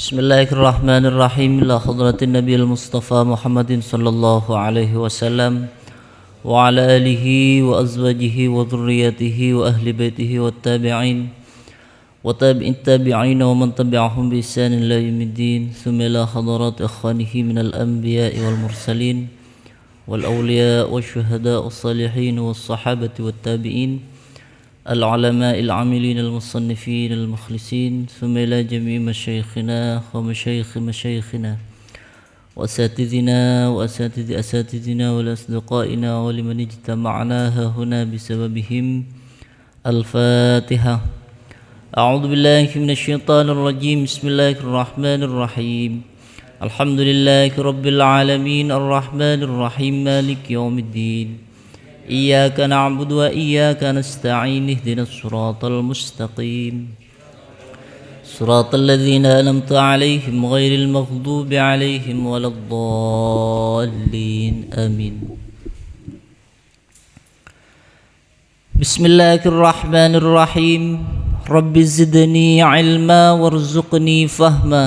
Bismillahirrahmanirrahim. Ila hadratin Nabiil Mustafa Muhammadin sallallahu alaihi wasallam wa ala alihi wa azwajihi wa dhurriyyatihi wa ahli baitihi wa tabi'in wa tabi'in tabi'in wa man tabi'ahum bi ihsan ila yaumiddin. Thumma ila hadrat ikhwanihi minal anbiya'i wal mursalin wal awliya wash shuhada was salihin was sahabati wat tabi'in العلماء العاملين المصنفين المخلصين ثم إلى جميع مشايخنا ومشايخ مشايخنا وأساتذنا وأساتذ أساتذنا والأصدقائنا ولمن اجتمعنا هنا بسببهم. الفاتحة. أعوذ بالله من الشيطان الرجيم. بسم الله الرحمن الرحيم. الحمد لله رب العالمين الرحمن الرحيم مالك يوم الدين. إياك نعبد وإياك نستعين اهدنا الصراط المستقيم صراط الذين أنعمت عليهم غير المغضوب عليهم ولا الضالين آمين. بسم الله الرحمن الرحيم. رب زدني علما وارزقني فهما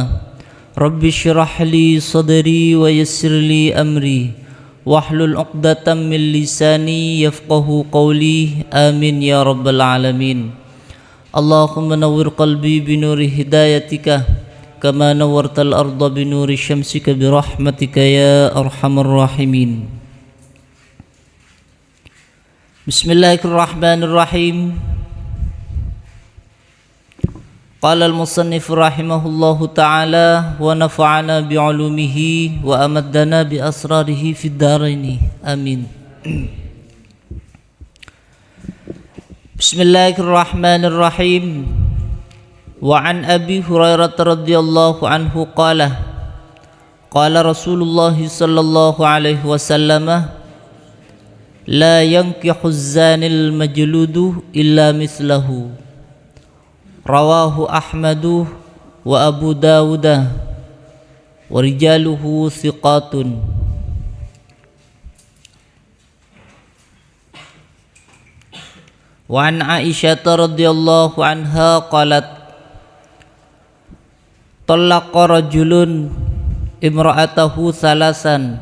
رب اشرح لي صدري ويسر لي أمري wahlul 'uqdatam min lisani yafqahu qawli. Amin ya rabbal alamin. Allahumma nawwir qalbi binuri hidayatika kama nawwartal arda binuri syamsika birahmatika ya arhamar rahimin. Bismillahirrahmanirrahim. Qala al-musannif rahimahullahu ta'ala wa nafa'ana bi'ulumihi wa amaddana bi asrarihi fid dharaini. Amin. Bismillahirrahmanirrahim. Wa an Abi Hurairah radhiyallahu anhu qala qala Rasulullah sallallahu alaihi wasallam la yankihu az-zanil majludu illa mithlahu. Rawahu Ahmadu wa Abu Dawud wa rijaluhu thiqatun. Wa an Aisyah radhiyallahu anha qalat talaqa rajulun imra'atahu thalasan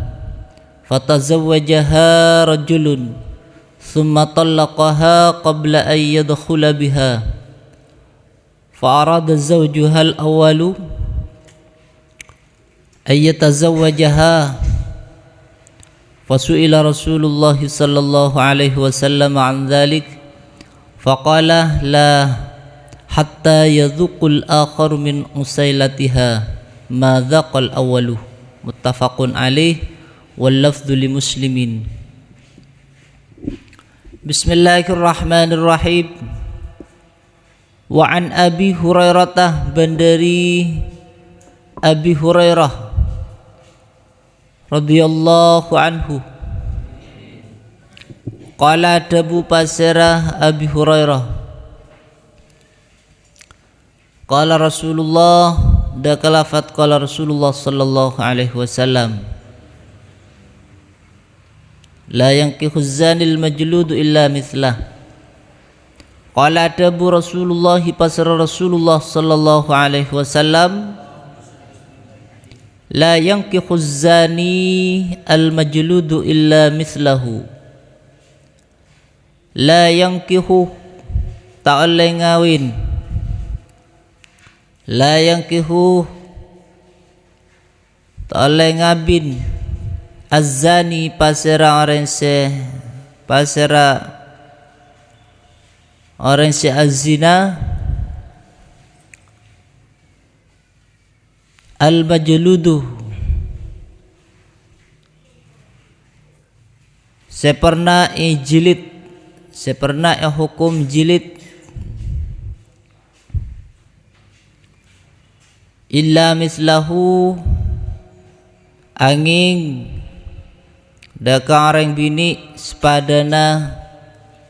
fatazawwajaha rajulun thumma talaqaha qabla an yadkhula biha فأراد زوجها الأول أن يتزوجها فسئل رسول الله صلى الله عليه وسلم عن ذلك فقال لا حتى يذوق الآخر من أسيلتها ما ذاق الأول. متفق عليه واللفظ لمسلم. بسم الله الرحمن الرحيم. Wa an Abi Hurairah, bandari Abi Hurairah radhiyallahu anhu qala dabu pasirah Abi Hurairah qala Rasulullah da kalafat qala Rasulullah sallallahu alaihi wasallam la yankihu zanil majludu illa mithlah. Qala dabu Rasulullah pasara Rasulullah sallallahu alaihi wasallam la yankihu zani al majludu illa mithlahu. La yankihu tak oleh ngawin. La yankihu tak oleh ngabin. Az-zani pasara orense pasara orang si az-zina al-majludu seperna jilid seperna hukum jilid illa mislahu angin dakareng bini sepadana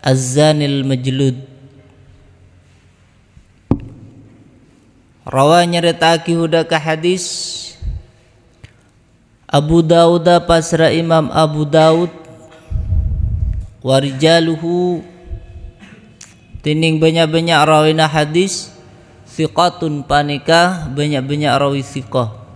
az-zanil majlud. Rawa nyeritaki hudaka hadis Abu Dawud pasra Imam Abu Dawud wa rijaluhu tining banyak-banyak rawina hadis thiqatun panika banyak-banyak rawi thiqah.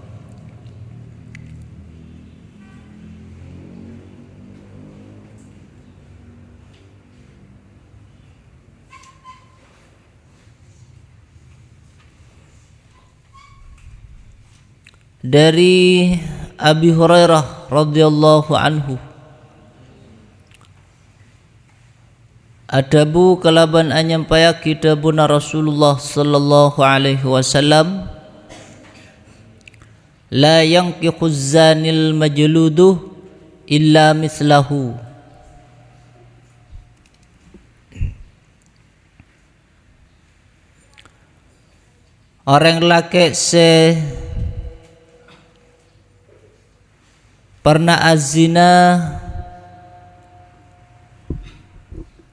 Dari Abi Hurairah radhiyallahu anhu, adabu kalaban anyampayaki dabuna Rasulullah sallallahu alaihi wasallam, la yankihu zanil majludu illa mislahu. Orang laki pernah azina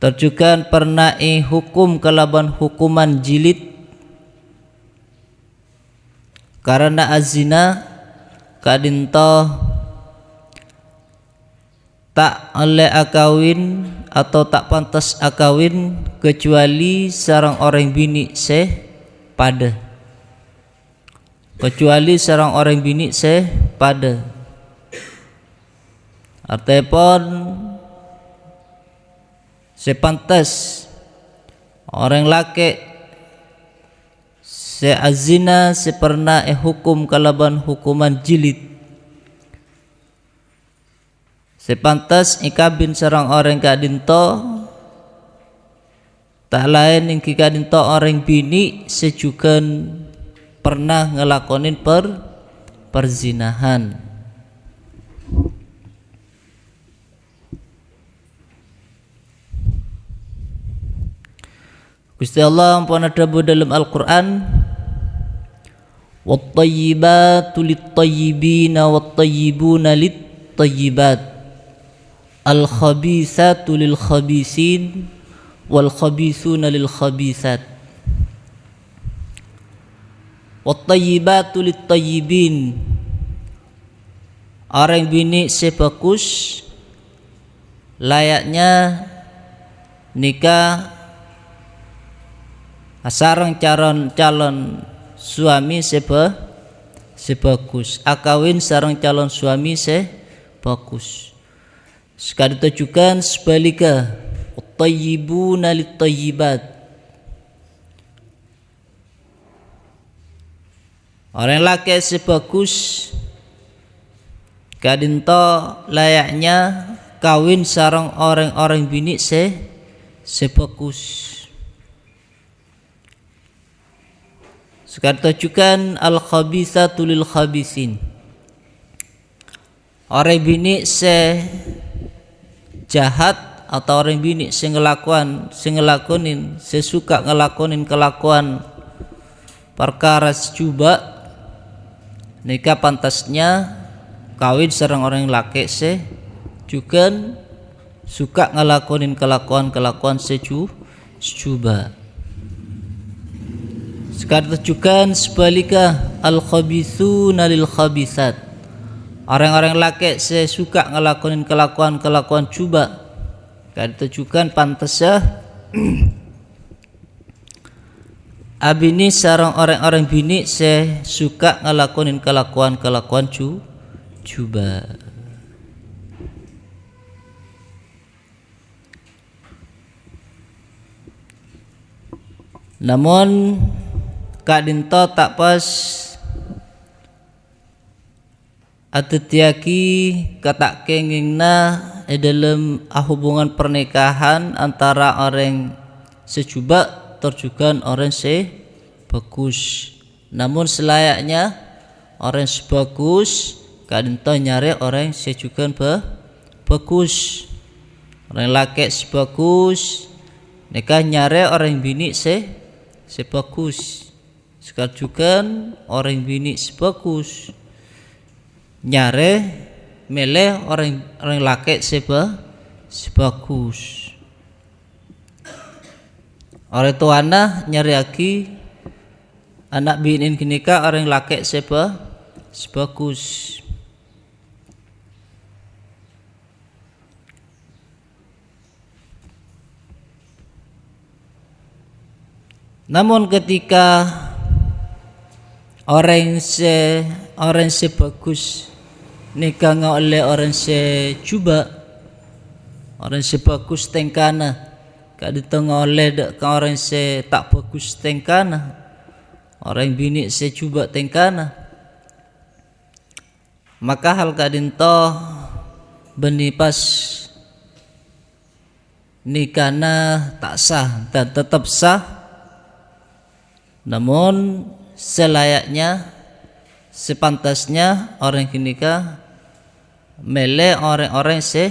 terjukan pernah hukum kalaban hukuman jilid karena azina kadinto tak oleh akawin atau tak pantas akawin kecuali sarang orang bini pada, kecuali sarang orang bini pada. Artipun sepantas orang laki azina pernah hukum kalaban hukuman jilid, sepantas ikabin sarang orang kadinto tak lain yang kadinto orang bini sejukan pernah ngelakonin perzinahan. Gusti Allah ampun adabu dalam Al-Quran, wat-tayyibatu lit-tayyibina wat-tayyibuna lit-tayyibat, al-khabisatu lil-khabisin wal-khabisuna lil-khabisat. Wat-tayyibatu lit-tayyibin, orang bini sebagus layaknya nikah sarang calon suami sebagus, akawin sarang calon suami sebagus. Sekali tujukan sebaliknya, at-tayyibuna lit-tayyibat, orang laki sebagus kadinto layaknya kawin sarang orang-orang bini sebagus. Sekarang tujukan al-khabisatu lil-khabisin, orang bini jahat atau orang bini ngelakonin sesuka ngelakonin kelakuan perkara sejuba, nikah pantasnya kawin sareng orang laki juga suka ngelakonin kelakuan sejuba. Sekarang tujukan sebaliknya al-khabithuna lil-khabithat, orang-orang laki suka ngelakonin kelakuan cuba. Sekarang tujukan pantasnya abini sarang orang-orang bini suka ngelakonin kelakuan cuba. Namun kadinto tak pas atetiaki katak kengingna dalam hubungan pernikahan antara orang sejuba terjugan orang sebagus. Namun selayaknya orang sebagus kadinto nyari orang sejugan bagus. Orang laki sebagus nikah nyari orang bini sebagus. Sekarang orang bini sebagus nyare milih orang laki sebagus. Orang tuana nyari lagi anak bini nikah orang laki sebagus. Namun ketika orang se bagus nikah oleh orang se cuba orang se bagus tengkana kak ditengah oleh dek orang se tak bagus tengkana orang bini se cuba tengkana maka hal kadinto benipas nikahna tak sah dan tetap sah namun selayaknya sepantasnya orang yang nikah mele orang-orang se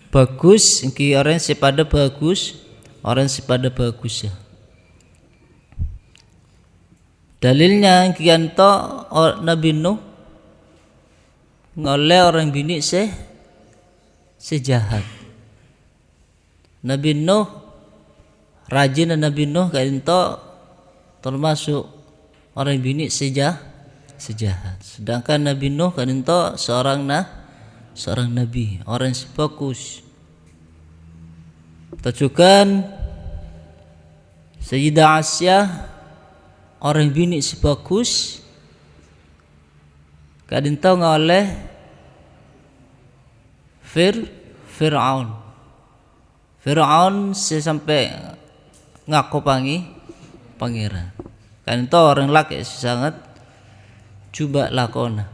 bagus ki orang sepada bagus orang sepada bagus ya dalilnya kianto Nabi Nuh ngoleh orang bini sejahat Nabi Nuh rajin Nabi Nuh kianto termasuk orang bini sejahat sedangkan Nabi Nuh kianto seorang nabi orang sebagus tajukan Sayyidah Asiyah orang bini sebagus kadinto ngoleh Fir'aun sampai ngaku pangeran kadinto orang laki sangat coba lakona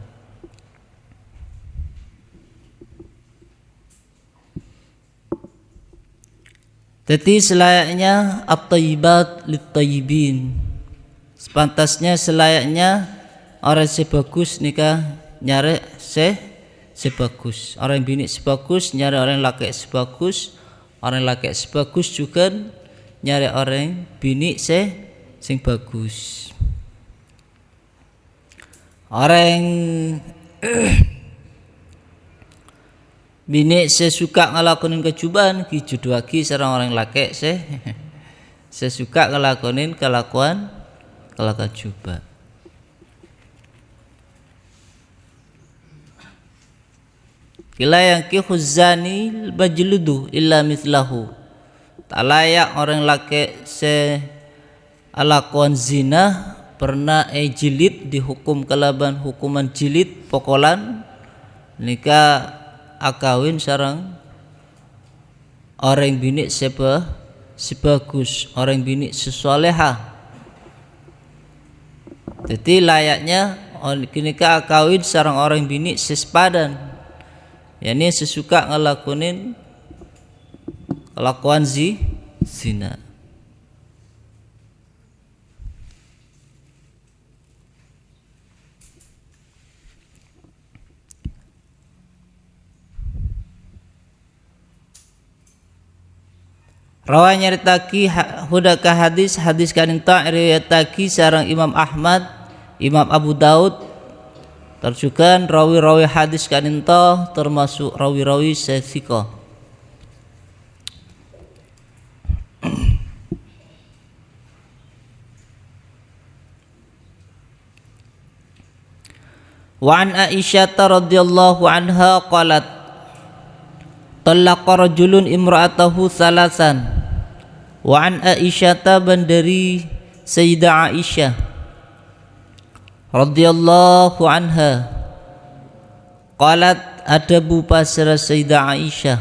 jadi selayaknya at-thayyibat lit-thayyibin sepantasnya selayaknya orang sebagus nikah nyari sebagus orang bini sebagus nyari orang laki sebagus orang laki sebagus juga nyari orang bini sing bagus orang bini sesuka ngelakonin kecubaan kijuduaki sareng orang laki sesuka ngelakonin kelakuan coba kila yang khuzani bajludu illa mithlahu tak layak orang laki se alakuan zina pernah jilid dihukum kelaban hukuman jilid pokolan nikah akawin sarang orang bini sebagus orang bini sesoleha jadi layaknya nikah akawin sarang orang bini sesepadan yakni sesuka ngelakuin kelakuan zina Rawa nyaritaki hudaka hadis kanita riwayataki sareng Imam Ahmad, Imam Abu Daud terjukan rawi-rawi hadis kanita termasuk rawi-rawi sethika. Wa an Aisyah radhiyallahu anha qalat talaqa rajulun imra'atahu salasan. Wa an Aisyah bandari Sayyidah Aisyah radhiyallahu anha qalat adabu pasra Sayyidah Aisyah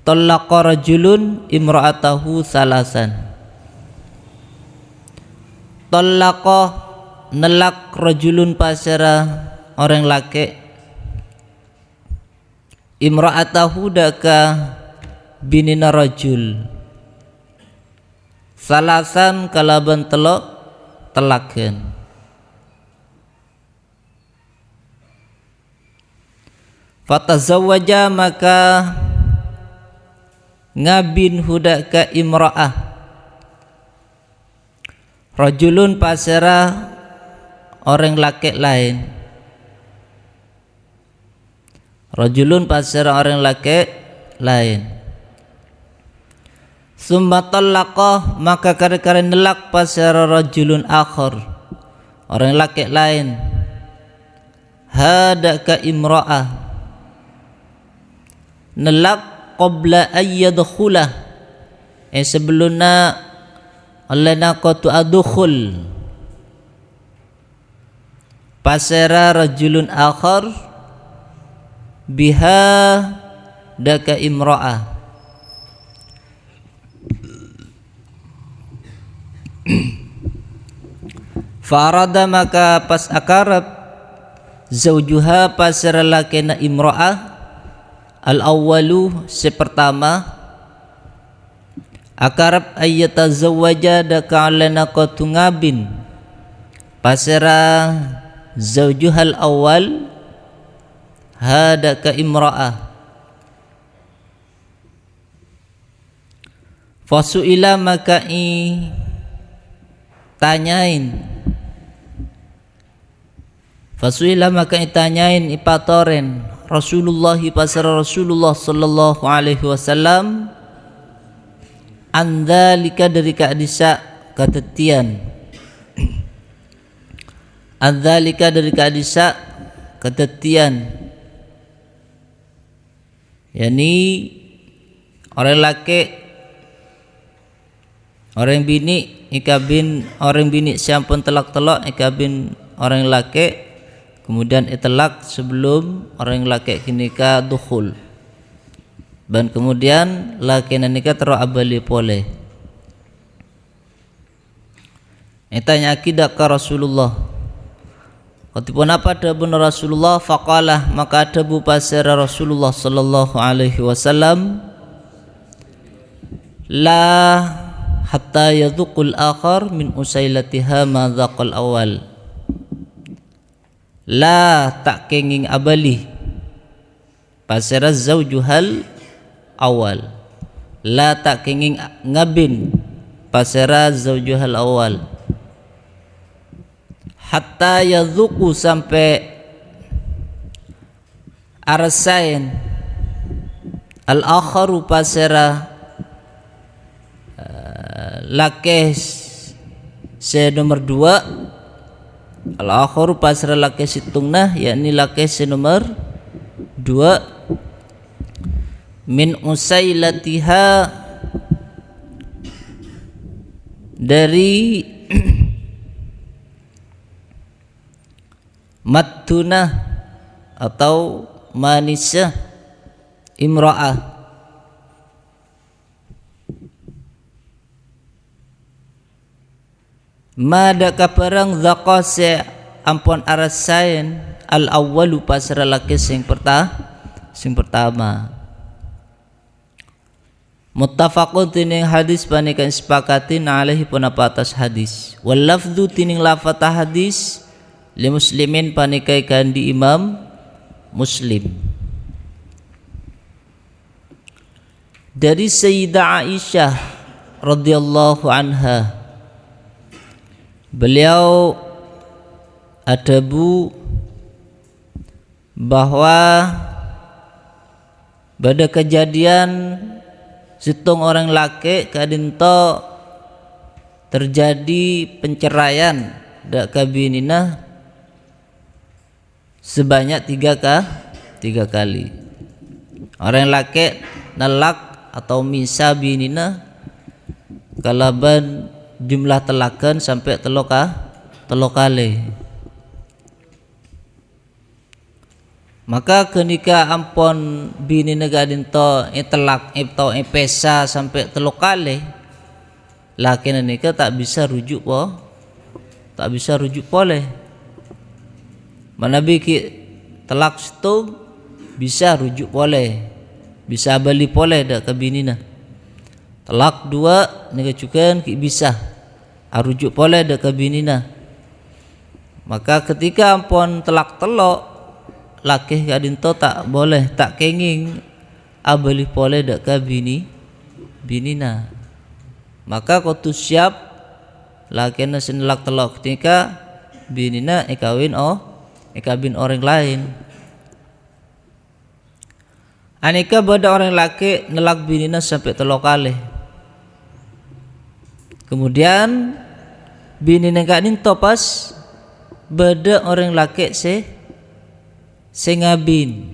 talaqa rajulun imra'atahu salasan. Talaqa nelak rajulun pasra orang laki imra'atahu daka binina rajul salasan kalaban telaken fatazawwaja maka ngabin hudaka imra'ah rajulun pasera orang laki lain rajulun pasera orang laki lain summa talaqa maka kare-kare nelak pasera rajulun akhar orang laki lain hadaka imra'ah nelak qabla ayyadkhulah sebelumnya allanaqatu adkhul pasera rajulun akhar biha daka imra'ah. Farada maka pas akarab zaujuha pasera lakena imra'ah al awwalu sepertama akarab ayyatazawwaja daka allanaqatu ngabin pasera zaujuhal awal hadaka imra'ah. Fasu'ila maka tanyain ipatoren Rasulullah pasara Rasulullah sallallahu alaihi wasallam andzalika dari keadisa ketetian andzalika dari keadisa ketetian yani orang laki orang bini ikabin orang bini siampun telak-telak ikabin orang laki kemudian itlaq sebelum orang laki nikah dukhul dan kemudian laki nikah terus abali boleh. Tanya akidah ke Rasulullah. Ketipun apa dabun Rasulullah faqalah maka dabu pasira Rasulullah sallallahu alaihi wasallam la hatta yadhuqul akhar min usailatiha ma dhaqal awal. La tak kenging abali pasera zaujuhal awal. La tak kenging ngabin pasera zaujuhal awal. Hatta yadhuku sampai arasain al akharu pasera lakes se nomor 2 al-akharu pasra laki situngna yakni laki nomor 2 min usailatiha dari matunah atau manisah imra'ah mada kaparang zakase ampun arasain al awwalu pasra laki sing pertama muttafaqun tining hadis panikan sepakatin alaihi punapa atas hadis wal lafdhu tining lafata hadis li muslimin panikai kandi imam Muslim dari Sayyidah Aisyah radhiyallahu anha. Beliau adabu bahwa pada kejadian situng orang laki kadinto terjadi penceraian dak kabinina sebanyak 3 kali. Orang laki nalak atau misa binina kalaban jumlah telakan sampai telok kali. Maka ketika ampon bini negadin to telak to pesa sampai telok kali laki nikah tak bisa rujuk boleh. Mana biki telak itu bisa rujuk boleh, bisa balik boleh dak ke binina. Telak 2 negacukan bisa arujuk boleh dak ke binina. Maka ketika ampun telak telok laki kadin to tak boleh tak kenging abali boleh dak ke binina. Maka kau tu siap laki na senelak telok ketika binina ikawin orang lain. Aneka pada orang laki nelak binina sampai telok kali. Kemudian bini neganin topas beda orang laki ngabin.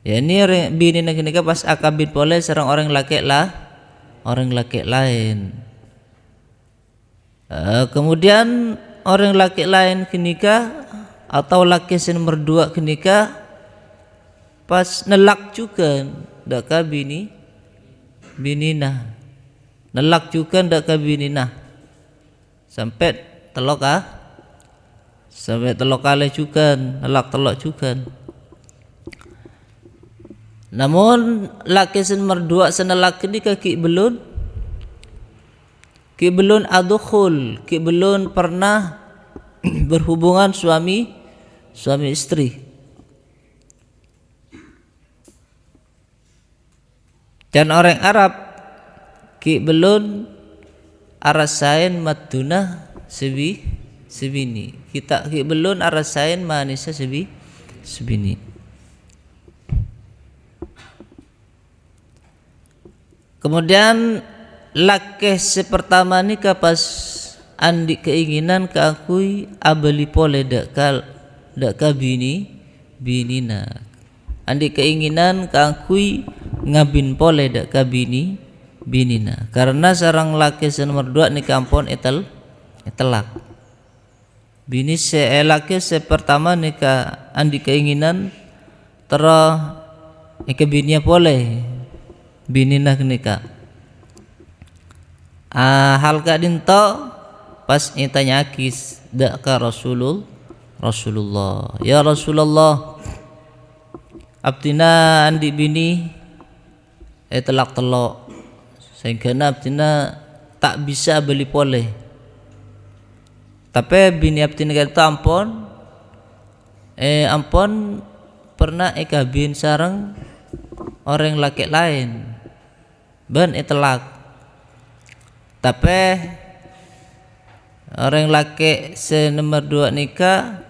Ya ini bini nega pas akabin boleh serang orang laki lain. Kemudian orang laki lain kenika atau laki nomor 2 kenika pas nelak juga ndak ka binina nelak juga ndak ka binina sampai telok kali juga nelak telok juga. Namun laki nomor 2 senelak kenika ki belum adkhul, ki belum pernah berhubungan suami istri. Dan orang Arab ki belum arasain maduna sebini. Kita ki belum arasain manisa sebini. Kemudian laki sepertama ni pas andi keinginan ke akui abeli pole dak ka binina. Andi keinginan ke akui ngabin pole dak ka binina. Karena sarang laki nomor 2 ni kampon etelak. Bini laki sepertama ni ka andi keinginan tero ke binia pole binina kenika. Hal kadinto pas itanya akis dak ka Rasulullah. Ya Rasulullah, abdina andi bini telak-telok sehingga abdina tak bisa beli pole. Tapi bini abdina kata ampon pernah kabin sareng orang laki lain ban telak. Tapi orang laki nomor 2 nikah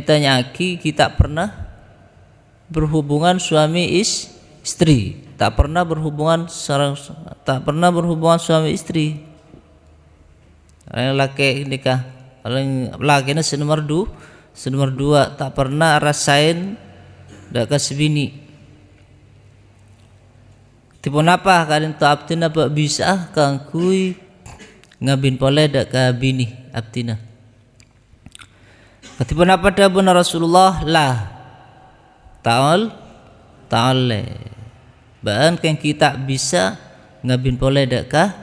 tanya aki kita pernah berhubungan suami istri, tak pernah berhubungan suami istri. Orang laki nikah, orang laki nomor 2 tak pernah rasain dak kasih bini. Tipun apa kadin to abtina apa bisa kangkui ngabin pole dak ka bini abtina. Ketipun apa dawuh Rasulullah lah ta'ale baan kan kita bisa ngabin pole dak ka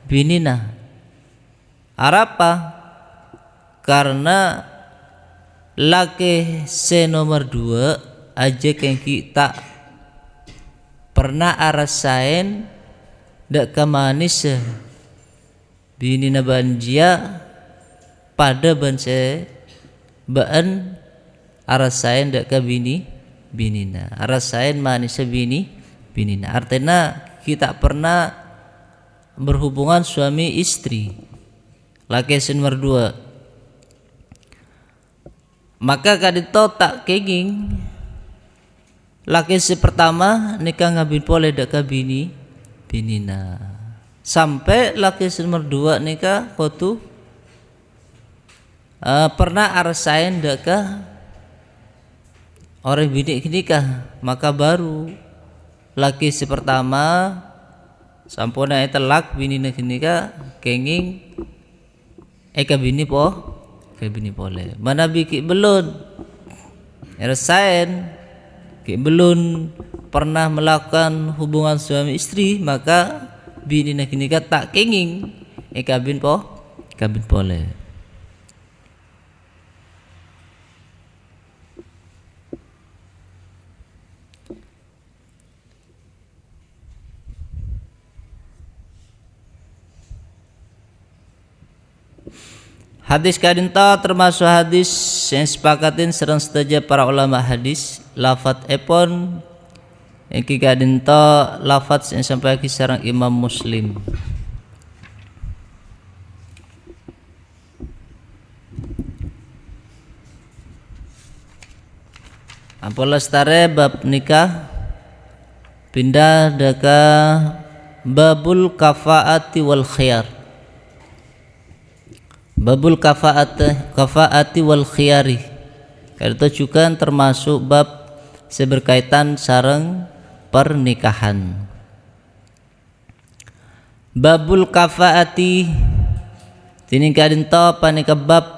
binina. Arapa? Karena laki nomor 2 aja kan kita pernah arasain dak ka manis bini na banjia pada banse baan arasain dak ka binina arasain manis binina artinya kita pernah berhubungan suami istri laki nomor 2. Maka kadito tak kenging laki pertama nikah ngabin pole dak ka binina sampai laki nomor 2 nikah kotu pernah arasain dak ka orang bini nikah, maka baru laki pertama sampuna telak bini nikah kenging ka bini pole mana biki belum arasain belum pernah melakukan hubungan suami istri, maka bini nak nikah tak kenging kabin pole. Hadis kadinta termasuk hadis yang sepakatin serang setuju para ulama hadis. Lafat epon yang kadinta lafat yang sampai kisarang Imam Muslim. Ampun lestare bab nikah pindah daka babul kafaati wal khiyar. Babul kafaati wal khiyari. Itu juga termasuk bab seberkaitan sareng pernikahan. Babul kafaati Tinika dinto panika bab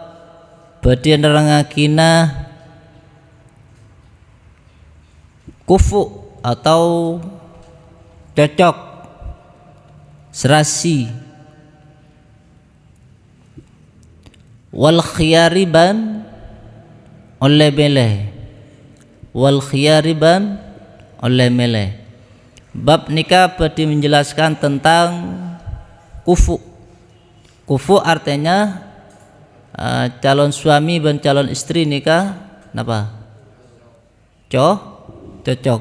badhe nerangakina kufu atau cocok serasi wal khiyariban oleh beleh wal khiyariban oleh meleh. Bab nikah badhe menjelaskan tentang kufu. Kufu artinya calon suami dan calon istri nikah napa? Cocok.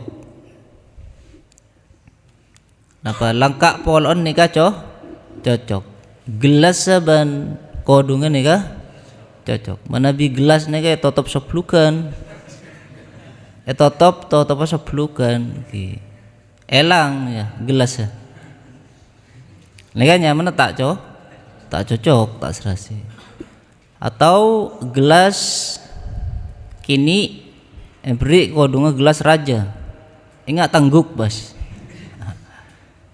Napa langkah polon nikah cocok. Gelas ban kodungan nikah cocok. Manabi gelas nikah tetap seblukan. Tetap seblukan. Elang ya gelas ya. Nikah nyaman tak cocok, tak serasi. Atau gelas kini beri kodunga gelas raja. Ingat tangguk bas.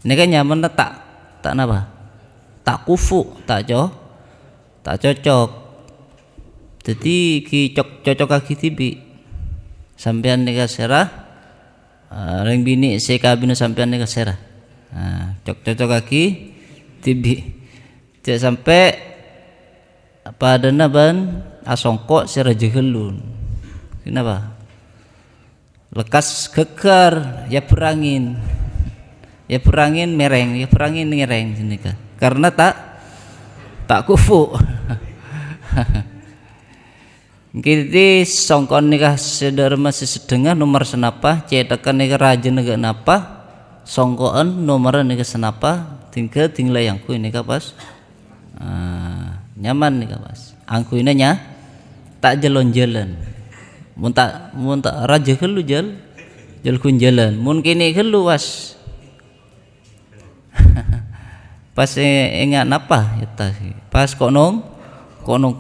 Ini kan nyaman tak napa? Tak kufu, tak cocok. Jadi ki cocok kaki tibi. Sampean nikah serah. Reng bini sekabina sampean nikah serah. Cocok kaki tibi. Tidak sampai pada naban asongkok serajegelun. Kenapa? Lekas kekar ya perangin mereng ya perangin ngereng nikah. Karena tak kufu. Kiti songkon nikah saudara masih sedengah nomor senapa cetakan nikah raja negak napa songkoan nomor nikah senapa tinggal yang ku nikah pas. Nyaman nih kawas. Angku inanya tak jalan-jalan. Mun tak raja kelu jal kun jalan. Mun kini kelu was. Pas ingat napa ya pas konong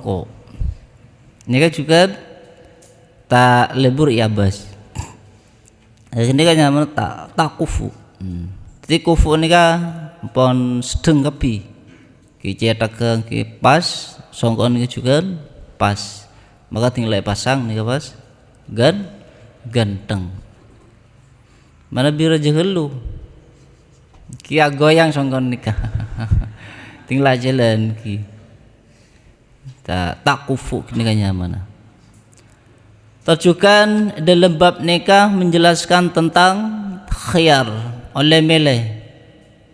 ko. Ini kan juga tak lebur ya bas. Ini kan nyaman tak kufu. Jadi kufu ini kan pon sedeng kepi. Cetak ke pas songkon ini juga pas maka tinggal pasang nih pas ganteng mana bira jehelu kia goyang songkon nikah tinggal jalan ki tak kufu nikahnya mana. Terjukan dalam bab nikah menjelaskan tentang khiyar oleh meleh.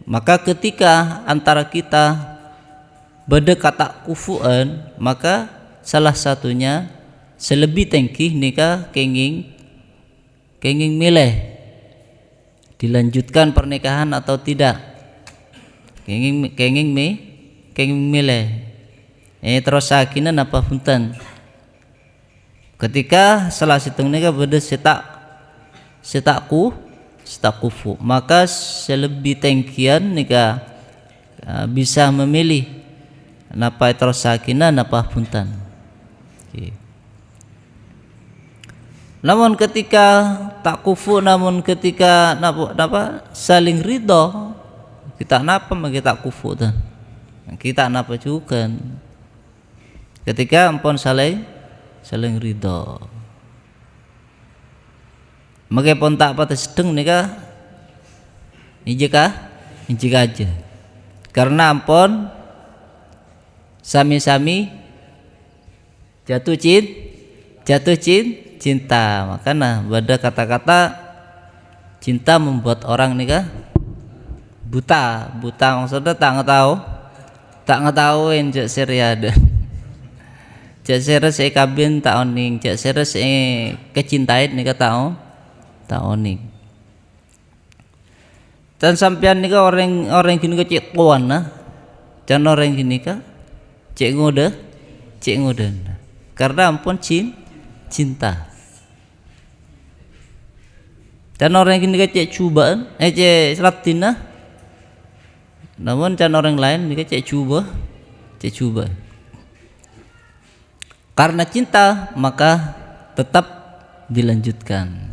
Maka ketika antara kita beda kata kufuan maka salah satunya selebih tengkih nikah kenging milih dilanjutkan pernikahan atau tidak kenging milih terus sakinan apa punten ketika salah situng nikah beda setak kufu maka selebih tengkian nikah bisa memilih napa terus sakinah napa punten. Namun ketika tak kufu namun ketika napa saling ridho kita napa kita kufu tuh. Kita napa juga ketika ampun saling ridho. Maka pun tak patah sedeng nikah injika aja. Karena ampun sami-sami jatuh cinta. Makanya pada kata-kata cinta membuat orang nikah buta maksudnya tak tahu enjak seriada jak seres kabin tak oning jak seres kecintain nikah tak oning dan sampean nikah orang gini kecik tuan nah jangan orang gini kah cek ngoden karena ampun cinta dan orang ini cek cubaan cek latina namun dan orang lain ini cek coba karena cinta maka tetap dilanjutkan.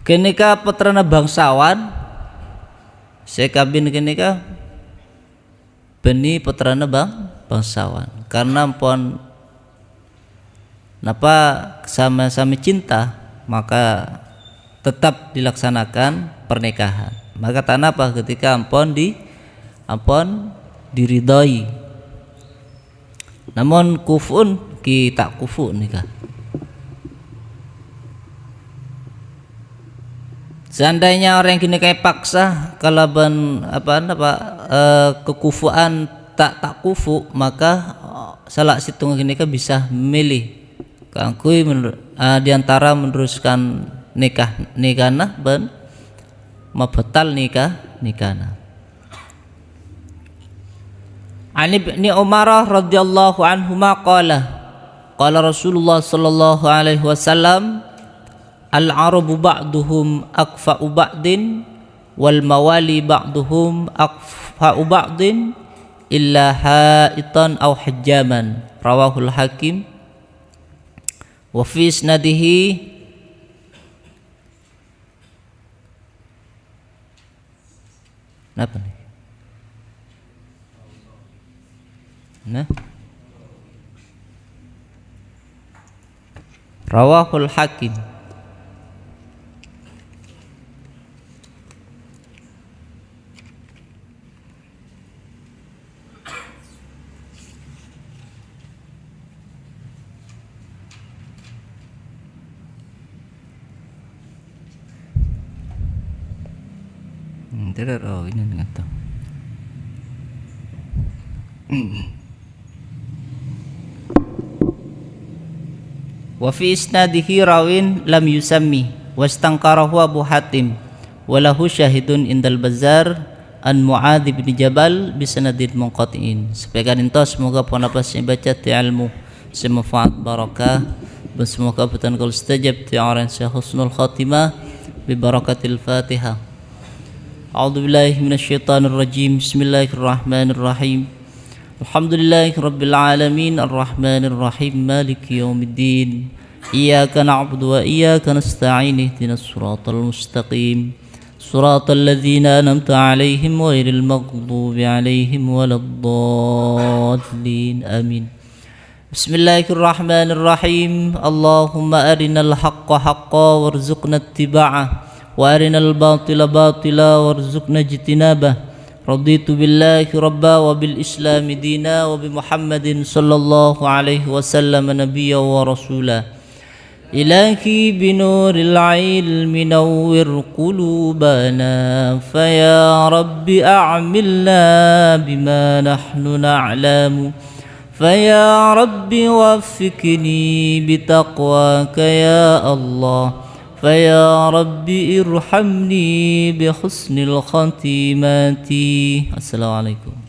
Kenika putrana bangsawan sekabin kenika beni putrana bangsawan. Karena pon napa sama-sama cinta, maka tetap dilaksanakan pernikahan. Maka tanapa ketika ampon diridai. Namun kufun kita kufu nikah. Seandainya orang yang kini kayak paksa kalaban kekufuan tak kufu, maka salah situng kini bisa memilih kangkui diantara meneruskan nikahna ben mabatal nikahna. Ani Ibni Umar radhiyallahu anhuma qala Rasulullah sallallahu alaihi wasallam al-arabu ba'duhum akfa'u ba'din wal mawali ba'duhum akfa'u ba'din illa haitan aw hajjaman, rawahul Hakim. Wa fi isnadihi napa nih? Nah, rawahul Hakim. Tidak, oh ini nggak tahu. Wa fi isnadihi rawin lam yusammi wastankarahu Abu Hatim walahu syahidun indal Bazzar an Mu'adz bin Jabal bisanadin munqatiin. Sebagian itu semoga penapasnya baca ti ilmu semanfaat barakah dan semoga betul kalau istajab ti orang husnul khatimah bi barakatil Fatihah. A'udzu billahi minasyaitonir rajim. Bismillahirrahmanirrahim. Alhamdulillahi rabbil alamin arrahmanir rahim maliki yaumiddin. Iyyaka na'budu wa iyyaka nasta'in ihdinas siratal mustaqim. Siratal ladzina an'amta 'alaihim ghairil maghdubi 'alaihim waladdallin. Amin. Bismillahirrahmanirrahim. Allahumma arinal haqqa haqqan warzuqna ittiba'ah wa arinal batila batila warzuqna ijtinabah. Raditu billahi rabba wa bil islami dina wa bi Muhammadin sallallahu alaihi wasallam nabiyya wa rasula. Ilahi binuril ilmi nawwir qulubana faya rabbi a'milna bima nahnu na'lamu faya rabbi waffiqni bitaqwaka ya Allah فيا ربي ارحمني بحسن الخاتمة. السلام عليكم.